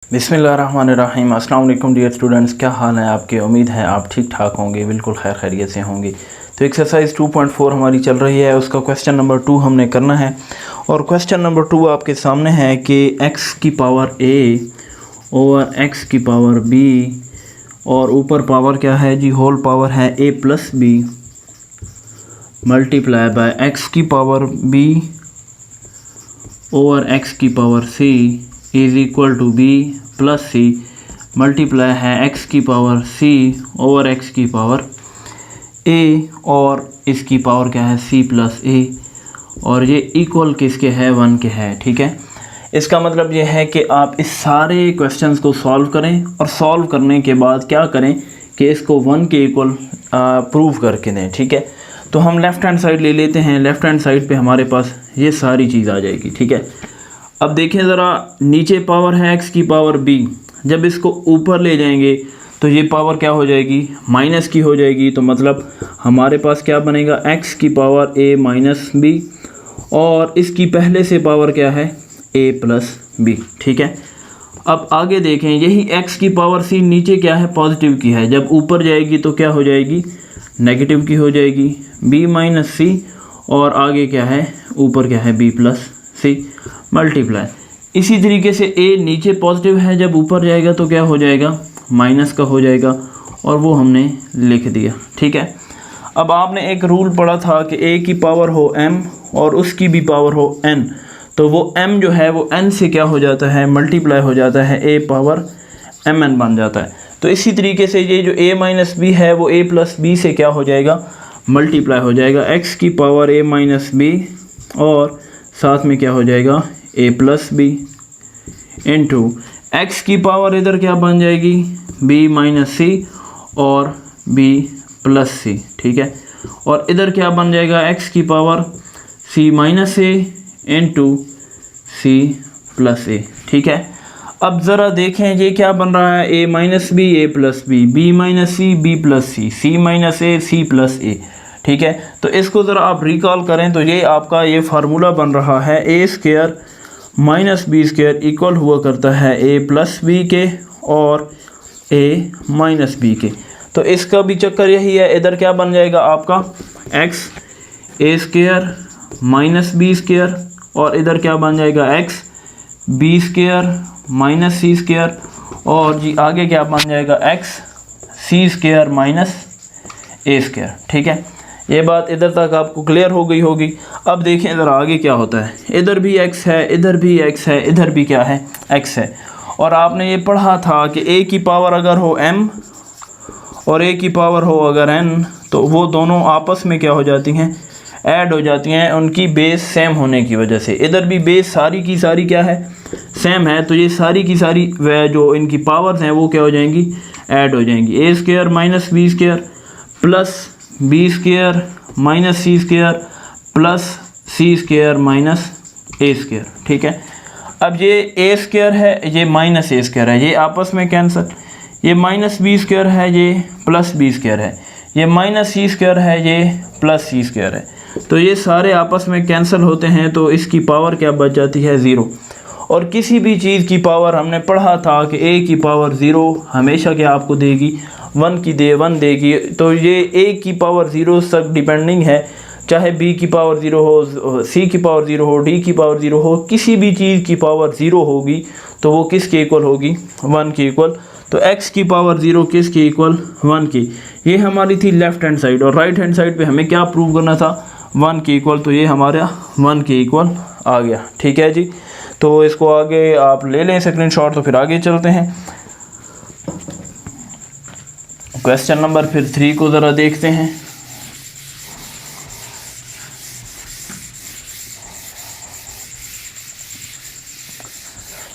बिस्मिल्लाहिर्रहमानिर्रहीम। अस्सलाम वालेकुम डियर स्टूडेंट्स, क्या हाल है आपके। उम्मीद है आप ठीक ठाक होंगे, बिल्कुल खैर खैरियत से होंगे। तो एक्सरसाइज 2.4 हमारी चल रही है, उसका क्वेश्चन नंबर 2 हमने करना है। और क्वेश्चन नंबर 2 आपके सामने है कि x की पावर a ओवर x की पावर b और ऊपर पावर क्या है जी, होल पावर है a plus b multiply by x की पावर b ओवर x की power c is equal to b plus C multiply है x की पावर c ओवर x की पावर a और इसकी पावर क्या है c प्लस a, और ये इक्वल किसके है, 1 के है। ठीक है, इसका मतलब ये है कि आप इस सारे क्वेश्चंस को सॉल्व करें और सॉल्व करने के बाद क्या करें कि इसको 1 के इक्वल प्रूव करके दें। ठीक है, तो हम लेफ़्ट हैंड साइड ले लेते हैं। लेफ़्ट हैंड साइड पे हमारे पास ये सारी चीज़ आ जाएगी। ठीक है, अब देखें ज़रा, नीचे पावर है x की पावर b, जब इसको ऊपर ले जाएंगे तो ये पावर क्या हो जाएगी, माइनस की हो जाएगी। तो मतलब हमारे पास क्या बनेगा, x की पावर a माइनस b और इसकी पहले से पावर क्या है, a प्लस b। ठीक है, अब आगे देखें, यही x की पावर c नीचे क्या है, पॉजिटिव की है, जब ऊपर जाएगी तो क्या हो जाएगी, नेगेटिव की हो जाएगी, b माइनस सी और आगे क्या है, ऊपर क्या है, b प्लस सी मल्टीप्लाई। इसी तरीके से a नीचे पॉजिटिव है, जब ऊपर जाएगा तो क्या हो जाएगा, माइनस का हो जाएगा, और वो हमने लिख दिया। ठीक है, अब आपने एक रूल पढ़ा था कि a की पावर हो m और उसकी भी पावर हो n, तो वो m जो है वो n से क्या हो जाता है, मल्टीप्लाई हो जाता है, a पावर mn बन जाता है। तो इसी तरीके से ये जो a माइनस बी है वो a प्लस बी से क्या हो जाएगा, मल्टीप्लाई हो जाएगा, x की पावर a माइनस बी और साथ में क्या हो जाएगा, a plus B into X की पावर इधर क्या बन जाएगी, b माइनस सी और b प्लस सी। ठीक है, और इधर क्या बन जाएगा, x की power c minus A into C plus A. ठीक है, अब ज़रा देखें ये क्या बन रहा है, a minus B a plus B, b minus C b plus C, c minus A c plus A. ठीक है, तो इसको ज़रा आप रिकॉल करें तो ये आपका ये फार्मूला बन रहा है, a square minus B square equal हुआ करता है a प्लस बी के और a माइनस बी के। तो इसका भी चक्कर यही है, इधर क्या बन जाएगा आपका x a square minus B square और इधर क्या बन जाएगा x b square minus C square और जी आगे क्या बन जाएगा x c square minus a square. ठीक है, ये बात इधर तक आपको क्लियर हो गई होगी। अब देखें इधर आगे क्या होता है, इधर भी x है, इधर भी x है, इधर भी क्या है, x है। और आपने ये पढ़ा था कि a की पावर अगर हो m और a की पावर हो अगर n, तो वो दोनों आपस में क्या हो जाती हैं, ऐड हो जाती हैं, उनकी बेस सेम होने की वजह से। इधर भी बेस सारी की सारी क्या है, सेम है, तो ये सारी की सारी जो इनकी पावर्स हैं वो क्या हो जाएंगी, ऐड हो जाएंगी। a square minus B square plus B square minus C square plus C square minus A square. ठीक है, अब ये ए स्क्वायर है, ये माइनस ए स्क्वायर है, ये आपस में कैंसिल, ये माइनस बी स्क्वायर है, ये प्लस बी स्क्वायर है, ये माइनस सी स्क्वायर है, ये प्लस सी स्क्वायर है। तो ये सारे आपस में कैंसिल होते हैं, तो इसकी पावर क्या बच जाती है, 0। और किसी भी चीज़ की पावर हमने पढ़ा था कि a की पावर 0 हमेशा क्या आपको देगी, 1 देगी। तो ये a की पावर 0 तक डिपेंडिंग है, चाहे b की पावर 0 हो, c की पावर 0 हो, d की पावर 0 हो, किसी भी चीज़ की पावर 0 होगी तो वो किसके इक्वल होगी, 1 के इक्वल। तो x की पावर 0 किसके इक्वल, 1 की। ये हमारी थी लेफ़्ट हैंड साइड, और राइट हैंड साइड पे हमें क्या प्रूव करना था, 1 के इक्वल। तो ये हमारा 1 के इक्वल आ गया। ठीक है जी, तो इसको आगे आप ले लें स्क्रीनशॉट, तो फिर आगे चलते हैं। क्वेश्चन नंबर फिर 3 को ज़रा देखते हैं।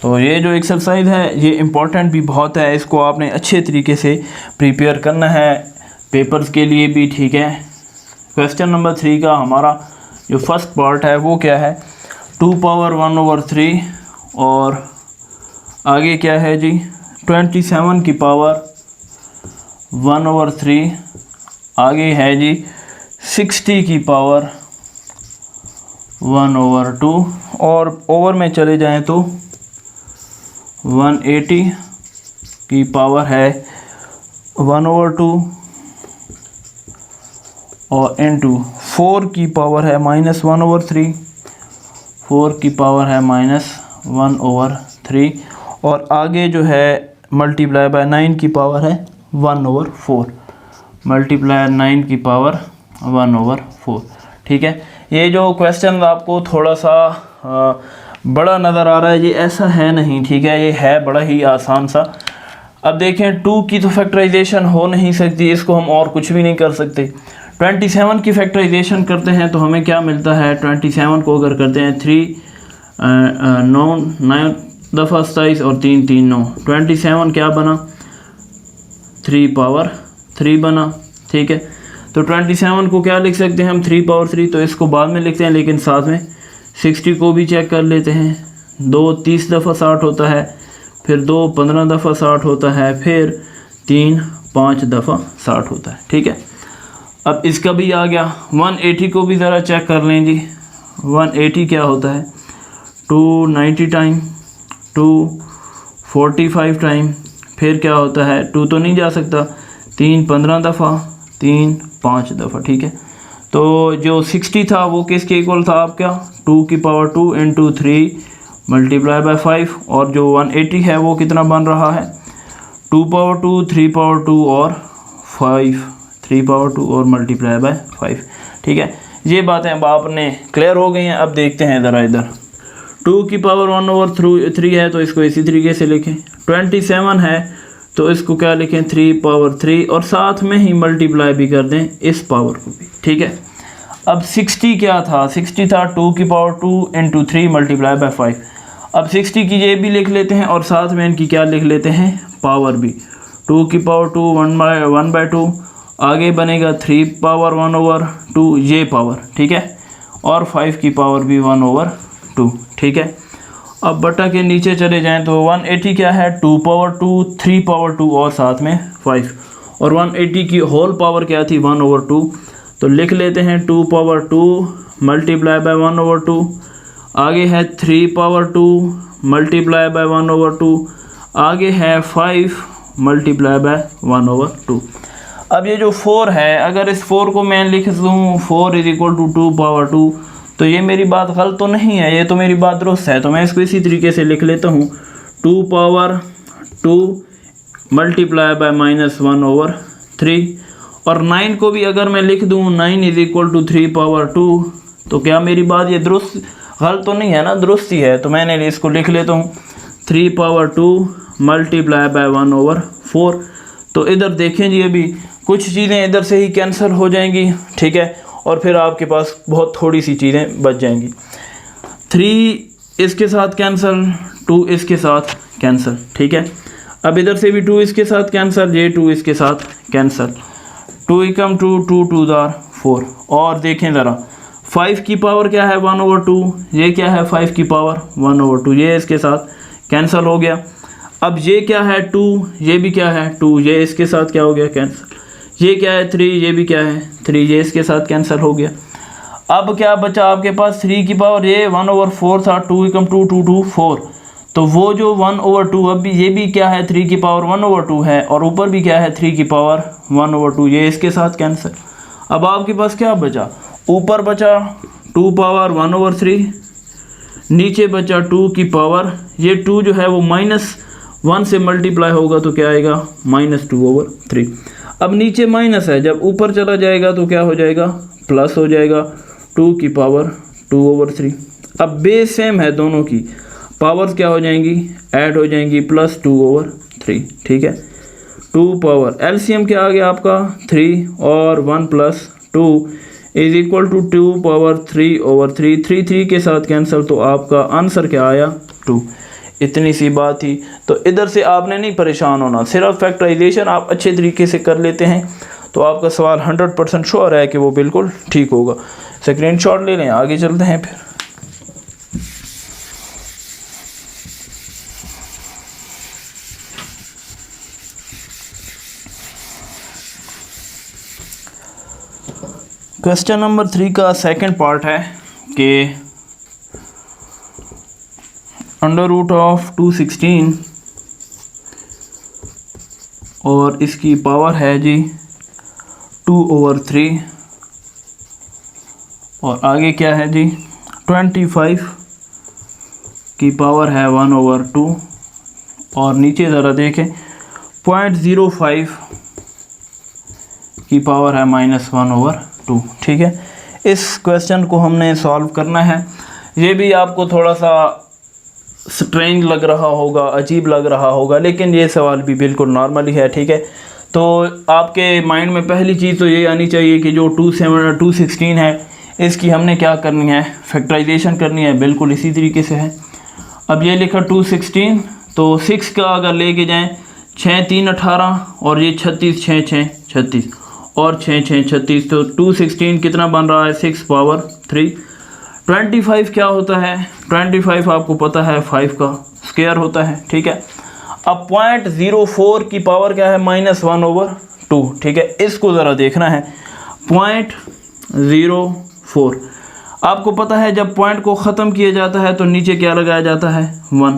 तो ये जो एक्सरसाइज है ये इम्पोर्टेंट भी बहुत है, इसको आपने अच्छे तरीके से प्रिपेयर करना है पेपर्स के लिए भी। ठीक है, क्वेश्चन नंबर 3 का हमारा जो फर्स्ट पार्ट है वो क्या है, 2 पावर 1/3 और आगे क्या है जी, 27 की पावर 1/3, आगे है जी 60 की पावर 1/2 और ओवर में चले जाएं तो 180 की पावर है 1/2 और इंटू 4 की पावर है -1/3, 4 की पावर है -1/3 और आगे जो है मल्टीप्लाई बाय 9 की पावर है 1/4, मल्टीप्लाई 9 की पावर 1/4। ठीक है, ये जो क्वेश्चन आपको थोड़ा सा बड़ा नज़र आ रहा है, ये ऐसा है नहीं। ठीक है, ये है बड़ा ही आसान सा। अब देखें 2 की तो फैक्टराइजेशन हो नहीं सकती, इसको हम और कुछ भी नहीं कर सकते। 27 की फैक्टराइजेशन करते हैं तो हमें क्या मिलता है, 27 को अगर करते हैं 3 9 दफ़ा 27 और 3 3 9, 27 क्या बना 3/3 बना। ठीक है, तो 27 को क्या लिख सकते हैं हम 3/3, तो इसको बाद में लिखते हैं, लेकिन साथ में 60 को भी चेक कर लेते हैं। 2 30 दफ़ा 60 होता है, फिर 2 15 दफ़ा 60 होता है, फिर 3 5 दफ़ा 60 होता है। ठीक है, अब इसका भी आ गया। 180 को भी ज़रा चेक कर लें जी। 180 क्या होता है 290 टाइम, 245 टाइम, फिर क्या होता है 2 तो नहीं जा सकता, 3 15 दफ़ा, 3 5 दफ़ा। ठीक है, तो जो 60 था वो किसके इक्वल था आपका 2 की पावर 2 इंटू 3 मल्टीप्लाई बाय 5, और जो 180 है वो कितना बन रहा है 2/2 3/2 और 5, 3/2 और मल्टीप्लाई बाय 5। ठीक है, ये बातें अब आपने क्लियर हो गई हैं। अब देखते हैं ज़रा इधर 2 की पावर 1/3 है तो इसको इसी तरीके से लिखें। 27 है तो इसको क्या लिखें 3/3 और साथ में ही मल्टीप्लाई भी कर दें इस पावर को भी। ठीक है, अब 60 क्या था, 60 था 2 की पावर 2 इंटू 3 मल्टीप्लाई बाय 5। अब 60 की ये भी लिख लेते हैं और साथ में इनकी क्या लिख लेते हैं पावर भी। 2 की पावर 2 1/2, आगे बनेगा 3/1/2 ये पावर। ठीक है, और 5 की पावर भी 1/2। ठीक है, अब बटा के नीचे चले जाएं तो 180 क्या है 2/2 3/2 और साथ में 5, और 180 की होल पावर क्या थी 1/2, तो लिख लेते हैं 2/2 मल्टीप्लाई बाय 1/2, आगे है 3/2 मल्टीप्लाई बाय 1/2, आगे है 5 मल्टीप्लाई बाय 1/2। अब ये जो 4 है, अगर इस 4 को मैं लिख दूँ 4 = 2/2, तो ये मेरी बात गलत तो नहीं है, ये तो मेरी बात दुरुस्त है। तो मैं इसको इसी तरीके से लिख लेता हूँ 2/2 मल्टीप्लाई बाय -1/3, और 9 को भी अगर मैं लिख दूँ 9 = 3/2, तो क्या मेरी बात ये दुरुस्त गलत तो नहीं है ना, दुरुस्त ही है। तो मैंने इसको लिख लेता हूँ 3/2 मल्टीप्लाई बाय 1/4। तो इधर देखें जी, अभी कुछ चीज़ें इधर से ही कैंसिल हो जाएंगी। ठीक है, और फिर आपके पास बहुत थोड़ी सी चीज़ें बच जाएंगी। 3 इसके साथ कैंसिल, 2 इसके साथ कैंसिल। ठीक है, अब इधर से भी 2 इसके साथ कैंसिल, ये 2 इसके साथ कैंसिल, 2 = 2 2 2 4। और देखें ज़रा 5 की पावर क्या है 1/2, ये क्या है 5 की पावर 1/2, ये इसके साथ कैंसिल हो गया। अब ये क्या है 2, ये भी क्या है 2, ये इसके साथ क्या हो गया कैंसिल। ये क्या है 3, ये भी क्या है 3, ये इसके साथ कैंसिल हो गया। अब क्या बचा आपके पास 3 की पावर, ये 1/4 था, 2 = 2 2 2 4, तो वो जो 1/2 अब भी ये भी क्या है 3 की पावर 1/2 है, और ऊपर भी क्या है 3 की पावर 1/2, ये इसके साथ कैंसिल। अब आपके पास क्या बचा, ऊपर बचा 2/1/3, नीचे बचा 2 की पावर, ये 2 जो है वो -1 से मल्टीप्लाई होगा तो क्या आएगा -2/3। अब नीचे माइनस है, जब ऊपर चला जाएगा तो क्या हो जाएगा प्लस हो जाएगा 2 की पावर 2/3। अब बेस सेम है, दोनों की पावर्स क्या हो जाएंगी ऐड हो जाएंगी +2/3। ठीक है, 2 पावर एलसीएम क्या आ गया आपका 3 और 1 + 2 = 2/3/3, 3 3 के साथ कैंसिल, तो आपका आंसर क्या आया 2। इतनी सी बात थी। तो इधर से आपने नहीं परेशान होना, सिर्फ फैक्टराइजेशन आप अच्छे तरीके से कर लेते हैं तो आपका सवाल 100% श्योर है कि वो बिल्कुल ठीक होगा। स्क्रीनशॉट ले लें, आगे चलते हैं फिर। क्वेश्चन नंबर 3 का सेकंड पार्ट है कि √216 और इसकी पावर है जी 2/3 और आगे क्या है जी 25 की पावर है 1/2 और नीचे ज़रा देखें 0.05 की पावर है -1/2। ठीक है, इस क्वेश्चन को हमने सॉल्व करना है। ये भी आपको थोड़ा सा स्ट्रेंज लग रहा होगा, अजीब लग रहा होगा, लेकिन ये सवाल भी बिल्कुल नॉर्मल ही है। ठीक है, तो आपके माइंड में पहली चीज़ तो ये आनी चाहिए कि जो 216 है इसकी हमने क्या करनी है, फैक्टराइजेशन करनी है। बिल्कुल इसी तरीके से है। अब ये लिखा 216, तो 6 का अगर लेके जाएं 6 3 18 और ये 36 6 6 36 और 6 6 36, तो 216 कितना बन रहा है 6/3। 25 क्या होता है, 25 आपको पता है 5 का स्क्वायर होता है। ठीक है, अब 0.04 की पावर क्या है -1/2। ठीक है, इसको ज़रा देखना है 0.04। आपको पता है जब पॉइंट को ख़त्म किया जाता है तो नीचे क्या लगाया जाता है 1,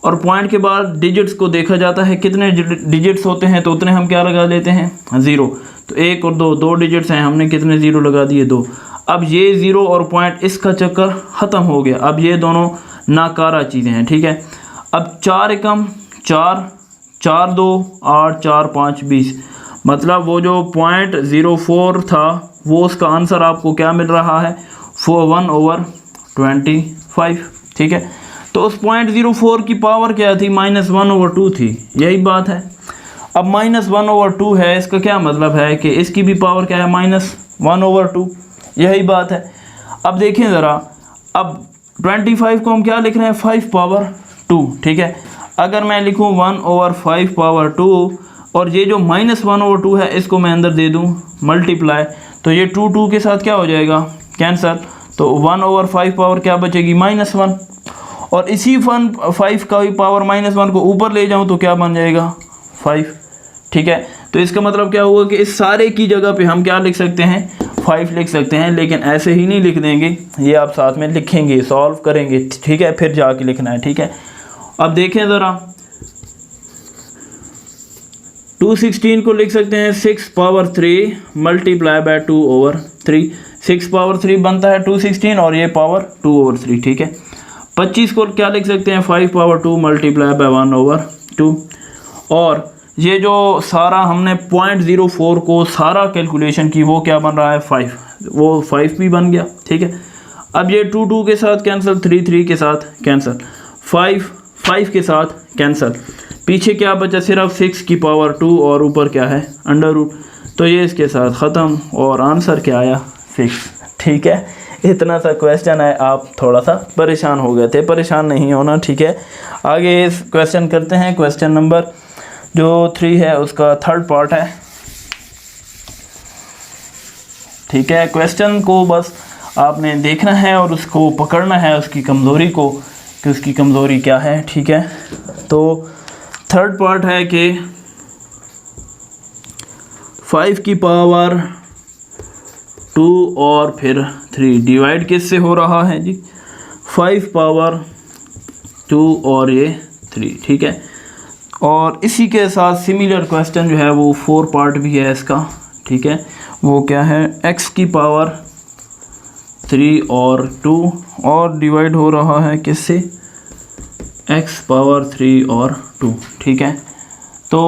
और पॉइंट के बाद डिजिट्स को देखा जाता है कितने डिजिट्स होते हैं तो उतने हम क्या लगा लेते हैं 0। तो 1 और 2 डिजिट्स हैं, हमने कितने 0 लगा दिए 2। अब ये 0 और पॉइंट इसका चक्कर ख़त्म हो गया। अब ये दोनों नाकारा चीज़ें हैं। ठीक है, अब 4 एकम 4 4 2 8 4 5 20, मतलब वो जो 0.04 था वो उसका आंसर आपको क्या मिल रहा है 1/25। ठीक है, तो उस 0.04 की पावर क्या थी -1/2 थी, यही बात है। अब -1/2 है, इसका क्या मतलब है कि इसकी भी पावर क्या है -1/2, यही बात है। अब देखें ज़रा, अब 25 को हम क्या लिख रहे हैं 5/2। ठीक है, अगर मैं लिखूं 1/5/2 और ये जो -1/2 है इसको मैं अंदर दे दूं मल्टीप्लाई, तो ये 2 के साथ क्या हो जाएगा कैंसिल, तो 1/5 पावर क्या बचेगी -1, और इसी 5 का भी पावर -1 को ऊपर ले जाऊं तो क्या बन जाएगा 5। ठीक है, तो इसका मतलब क्या हुआ कि इस सारे की जगह पे हम क्या लिख सकते हैं 5 लिख सकते हैं, लेकिन ऐसे ही नहीं लिख देंगे, ये आप साथ में लिखेंगे, सॉल्व करेंगे। ठीक है, फिर जाके लिखना है। ठीक है, अब देखें ज़रा 216 को लिख सकते हैं 6/3 मल्टीप्लाई बाय 2/3। 6/3 बनता है 216 और ये पावर 2/3। ठीक है, 25 को क्या लिख सकते हैं 5/2 मल्टीप्लाई बाय 1/2, और ये जो सारा हमने 0.04 को सारा कैलकुलेशन की वो क्या बन रहा है 5, वो 5 भी बन गया। ठीक है, अब ये 2 के साथ कैंसिल, 3 के साथ कैंसिल, 5 के साथ कैंसिल, पीछे क्या बचा सिर्फ 6/2 और ऊपर क्या है √, तो ये इसके साथ ख़त्म और आंसर क्या आया 6। ठीक है, इतना सा क्वेश्चन है, आप थोड़ा सा परेशान हो गए थे, परेशान नहीं होना। ठीक है, आगे इस क्वेश्चन करते हैं। क्वेश्चन नंबर जो 3 है उसका थर्ड पार्ट है। ठीक है, क्वेश्चन को बस आपने देखना है और उसको पकड़ना है, उसकी कमज़ोरी को, कि उसकी कमज़ोरी क्या है। ठीक है, तो थर्ड पार्ट है कि 5 की पावर 2 और फिर 3 डिवाइड किससे हो रहा है जी 5/2 और ये 3। ठीक है, और इसी के साथ सिमिलर क्वेश्चन जो है वो 4 पार्ट भी है इसका। ठीक है, वो क्या है x की पावर 3 और 2 और डिवाइड हो रहा है किससे x/3 और 2। ठीक है, तो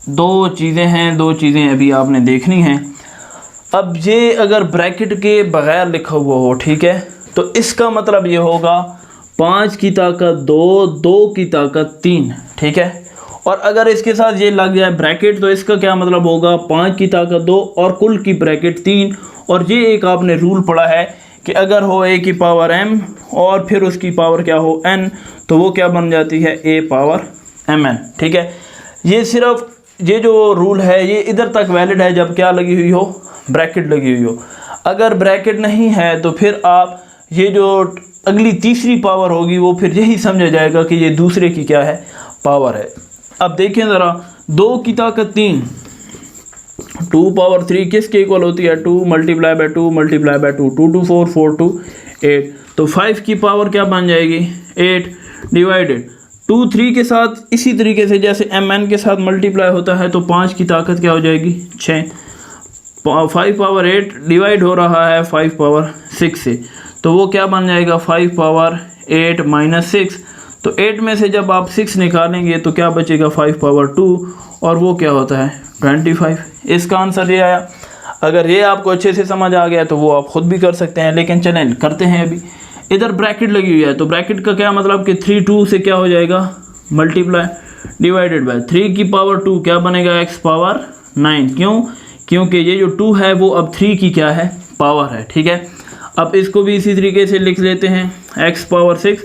दो चीज़ें हैं, दो चीज़ें अभी आपने देखनी हैं। अब ये अगर ब्रैकेट के बग़ैर लिखा हुआ हो, ठीक है, तो इसका मतलब ये होगा 5 की ताकत 2, 2 की ताकत 3। ठीक है, और अगर इसके साथ ये लग जाए ब्रैकेट तो इसका क्या मतलब होगा 5 की ताकत 2 और कुल की ब्रैकेट 3। और ये एक आपने रूल पढ़ा है कि अगर हो a की पावर m और फिर उसकी पावर क्या हो n, तो वो क्या बन जाती है a/mn। ठीक है, ये सिर्फ ये जो रूल है ये इधर तक वैलिड है जब क्या लगी हुई हो ब्रैकेट लगी हुई हो। अगर ब्रैकेट नहीं है तो फिर आप ये जो अगली तीसरी पावर होगी वो फिर यही समझा जाएगा कि ये दूसरे की क्या है पावर है। अब देखें ज़रा 2 की ताकत 3, 2/3 किसके इक्वल होती है 2 मल्टीप्लाई बाय 2 मल्टीप्लाई बाय 2, 2 2 4 4 2 8, तो 5 की पावर क्या बन जाएगी 8 डिवाइडेड 2 3 के साथ इसी तरीके से जैसे mn के साथ मल्टीप्लाई होता है तो 5 की ताकत क्या हो जाएगी 6, 5 पावर 8 डिवाइड हो रहा है 5 पावर 6 से, तो वो क्या बन जाएगा 5 पावर 8 माइनस 6। तो 8 में से जब आप 6 निकालेंगे तो क्या बचेगा 5 पावर 2 और वो क्या होता है 25। इसका आंसर ये आया। अगर ये आपको अच्छे से समझ आ गया तो वो आप खुद भी कर सकते हैं, लेकिन चलें करते हैं। अभी इधर ब्रैकेट लगी हुई है तो ब्रैकेट का क्या मतलब कि 3 2 से क्या हो जाएगा मल्टीप्लाई डिवाइडेड बाय 3 की पावर 2 क्या बनेगा x पावर 9। क्यों? क्योंकि ये जो 2 है वो अब 3 की क्या है पावर है। ठीक है, अब इसको भी इसी तरीके से लिख लेते हैं x power 6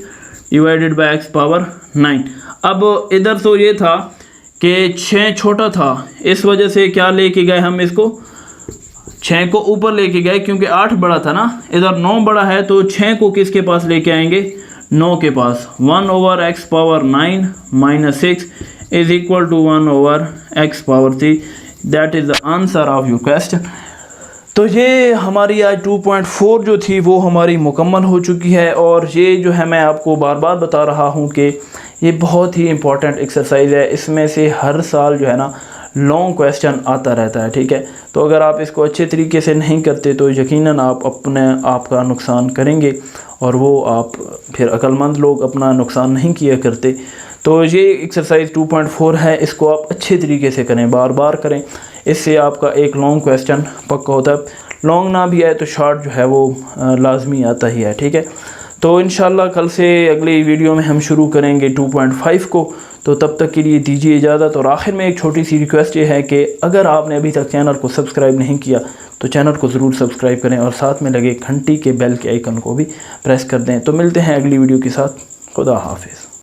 divided by x power 9। अब इधर तो ये था कि 6 छोटा था, इस वजह से क्या लेके गए हम इसको 6 को ऊपर लेके गए, क्योंकि 8 बड़ा था ना, इधर 9 बड़ा है तो 6 को किसके पास लेके आएंगे 9 के पास। 1 over x power 9 minus 6 is equal to 1 over x power 3। That is the answer of your question. तो ये हमारी आज 2.4 जो थी वो हमारी मुकम्मल हो चुकी है। और ये जो है मैं आपको बार बार बता रहा हूँ कि ये बहुत ही इम्पॉर्टेंट एक्सरसाइज है, इसमें से हर साल जो है ना लॉन्ग क्वेश्चन आता रहता है। ठीक है, तो अगर आप इसको अच्छे तरीके से नहीं करते तो यकीनन आप अपने आप का नुकसान करेंगे, और वो आप फिर अक्लमंद लोग अपना नुकसान नहीं किया करते। तो ये एक्सरसाइज 2.4 है, इसको आप अच्छे तरीके से करें, बार बार करें, इससे आपका एक लॉन्ग क्वेश्चन पक्का होता है। लॉन्ग ना भी आए तो शॉर्ट जो है वो लाजमी आता ही है। ठीक है, तो इंशाल्लाह कल से अगली वीडियो में हम शुरू करेंगे 2.5 को। तो तब तक के लिए दीजिए इजाज़त। और आखिर में एक छोटी सी रिक्वेस्ट ये है कि अगर आपने अभी तक चैनल को सब्सक्राइब नहीं किया तो चैनल को ज़रूर सब्सक्राइब करें और साथ में लगे घंटी के बेल के आइकन को भी प्रेस कर दें। तो मिलते हैं अगली वीडियो के साथ। खुदा हाफिज़।